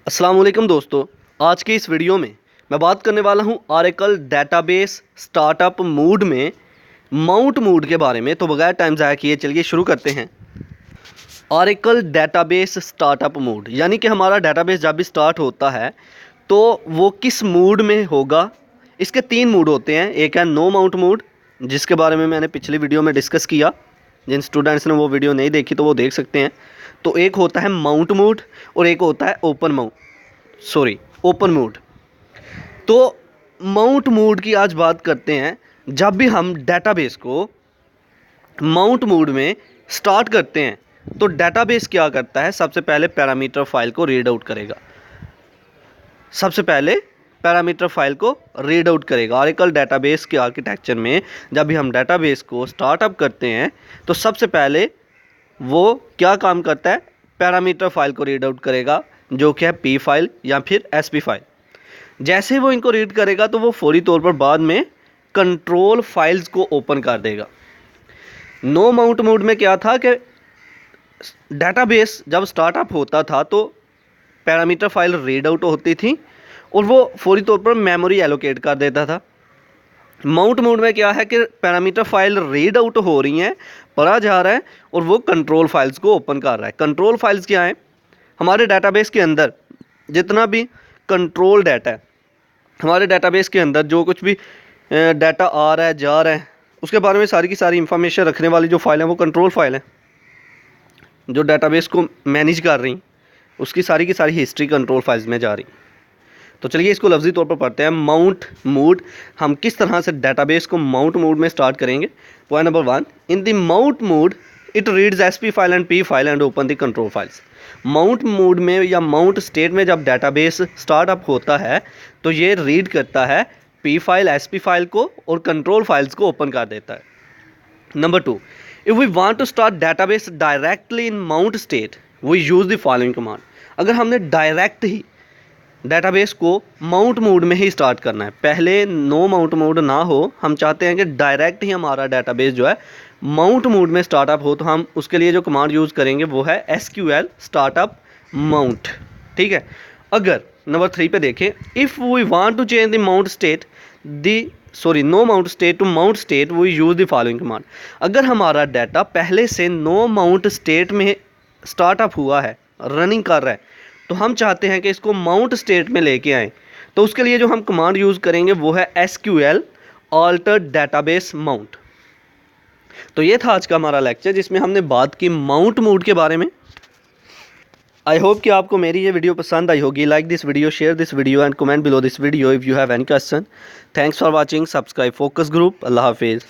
अस्सलाम वालेकुम दोस्तों, आज के इस वीडियो में मैं बात करने वाला हूं ऑरेकल डेटाबेस स्टार्टअप मूड में माउंट मूड के बारे में। तो बगैर टाइम ज़ाया किए चलिए शुरू करते हैं। ऑरेकल डेटाबेस स्टार्टअप मूड यानी कि हमारा डेटाबेस जब भी स्टार्ट होता है तो वो किस मूड में होगा। इसके 3 मूड होते हैं। एक है नो माउंट मूड, जिसके बारे में मैंने पिछली वीडियो में डिस्कस किया। जिन स्टूडेंट्स ने वो वीडियो नहीं देखी तो वो देख सकते हैं। तो एक होता है माउंट मूड और एक होता है ओपन मूड। तो माउंट मूड की आज बात करते हैं। जब भी हम डेटाबेस को माउंट मूड में स्टार्ट करते हैं तो डेटाबेस क्या करता है, सबसे पहले पैरामीटर फाइल को रीड आउट करेगा। ऑरेकल डेटाबेस के आर्किटेक्चर में जब भी हम डेटाबेस को स्टार्टअप करते हैं तो सबसे पहले वो क्या काम करता है, पैरामीटर फाइल को रीड आउट करेगा, जो कि है पी फाइल या फिर एसपी फाइल। जैसे वो इनको रीड करेगा तो वो फौरी तौर पर बाद में कंट्रोल फाइल्स को ओपन कर देगा। नो माउंट मोड में क्या था कि डेटाबेस जब स्टार्टअप होता था तो पैरामीटर फाइल रीड आउट होती थी और वो फौरी तौर पर मेमोरी एलोकेट कर देता था। माउंट मोड में क्या है कि पैरामीटर फाइल रीड आउट हो रही हैं, पढ़ा जा रहा है और वो कंट्रोल फाइल्स को ओपन कर रहा है। कंट्रोल फाइल्स क्या है, हमारे डेटाबेस के अंदर जितना भी कंट्रोल डाटा है, हमारे डेटाबेस के अंदर जो कुछ भी डाटा आ रहा है जा रहा है उसके बारे में सारी की सारी इंफॉर्मेशन रखने वाली जो फाइल है वो कंट्रोल फाइल है। जो डेटाबेस को मैनेज कर रही उसकी सारी की सारी हिस्ट्री कंट्रोल फाइल्स में जा रही। तो चलिए इसको लफ्जी तौर पर पढ़ते हैं। माउंट मूड, हम किस तरह से डेटाबेस को माउंट मूड में स्टार्ट करेंगे। Point number 1, in the mount mood it reads SP file and P file and open the control files. Mount mood में या माउंट स्टेट में जब डेटाबेस स्टार्टअप होता है तो ये रीड करता है पी फाइल एसपी फाइल को और कंट्रोल फाइल्स को ओपन कर देता है। Number 2, if we want to start database directly in mount state we use the following command. अगर हमने डायरेक्ट ही डेटाबेस को माउंट मोड में ही स्टार्ट करना है, पहले नो माउंट मोड ना हो, हम चाहते हैं कि डायरेक्ट ही हमारा डेटाबेस जो है माउंट मोड में स्टार्टअप हो, तो हम उसके लिए जो कमांड यूज़ करेंगे वो है SQL स्टार्टअप माउंट। ठीक है। अगर नंबर 3 पे देखें, if we want to change the mount state no mount state to mount state we use the following command. अगर हमारा डाटा पहले से नो माउंट स्टेट में स्टार्टअप हुआ है, रनिंग कर रहा है, तो हम चाहते हैं कि इसको माउंट स्टेट में लेके आएँ, तो उसके लिए जो हम कमांड यूज़ करेंगे वो है SQL अल्टर डेटाबेस माउंट। तो ये था आज का हमारा लेक्चर जिसमें हमने बात की माउंट मूड के बारे में। आई होप कि आपको मेरी ये वीडियो पसंद आई होगी। Like this video, share this video and comment below this video if you have any question. Thanks for watching. Subscribe focus group. अल्लाह हाफिज़।